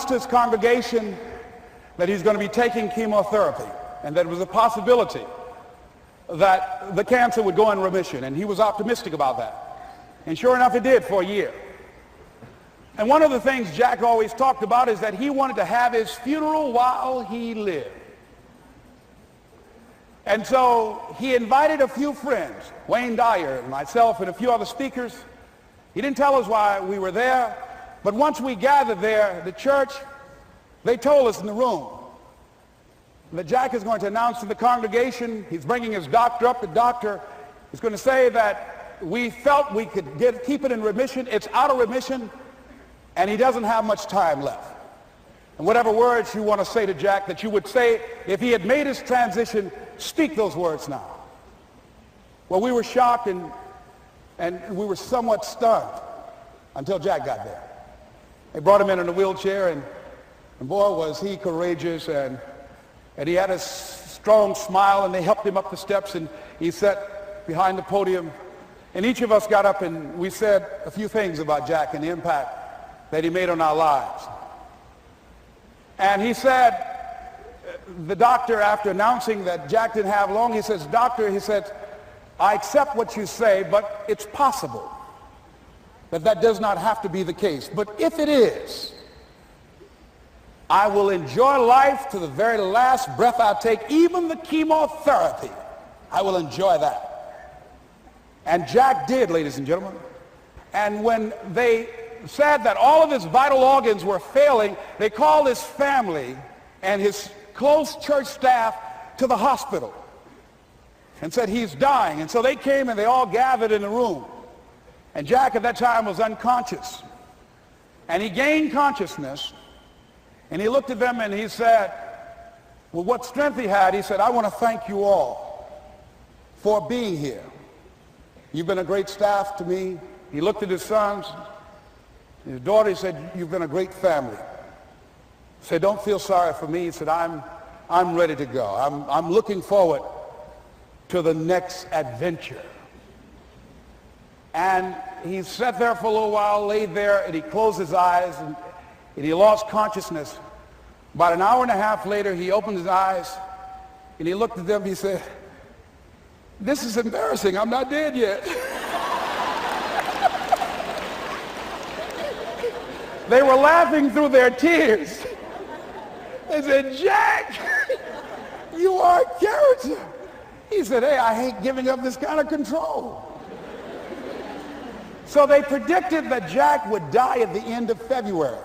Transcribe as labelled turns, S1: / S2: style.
S1: announced to his congregation that he's going to be taking chemotherapy and that it was a possibility that the cancer would go in remission, and he was optimistic about that. And sure enough, it did for a year. And one of the things Jack always talked about is that he wanted to have his funeral while he lived. And so he invited a few friends, Wayne Dyer and myself and a few other speakers. He didn't tell us why we were there, but once we gathered there, the church, they told us in the room that Jack is going to announce to the congregation, he's bringing his doctor up. The doctor is going to say that we felt we could keep it in remission. It's out of remission, and he doesn't have much time left. And whatever words you want to say to Jack that you would say if he had made his transition, speak those words now. Well, we were shocked and we were somewhat stunned until Jack got there. They brought him in a wheelchair, and boy, was he courageous, and he had a strong smile, and they helped him up the steps, and he sat behind the podium. And each of us got up and we said a few things about Jack and the impact that he made on our lives. And he said, the doctor, after announcing that Jack didn't have long, he says, "Doctor," he said, "I accept what you say, but it's possible that does not have to be the case. But if it is, I will enjoy life to the very last breath I take, even the chemotherapy. I will enjoy that." And Jack did, ladies and gentlemen. And when they said that all of his vital organs were failing, they called his family and his close church staff to the hospital and said, "He's dying." And so they came and they all gathered in the room. And Jack at that time was unconscious. And he gained consciousness, and he looked at them and he said, with what strength he had, he said, "I want to thank you all for being here. You've been a great staff to me." He looked at his sons, his daughter. He said, "You've been a great family." He said, "Don't feel sorry for me." He said, I'm ready to go. I'm looking forward to the next adventure." And he sat there for a little while, laid there, and he closed his eyes, and he lost consciousness. About an hour and a half later, he opened his eyes, and he looked at them. He said, "This is embarrassing. I'm not dead yet." They were laughing through their tears. They said, "Jack, you are a character." He said, "Hey, I hate giving up this kind of control." So they predicted that Jack would die at the end of February.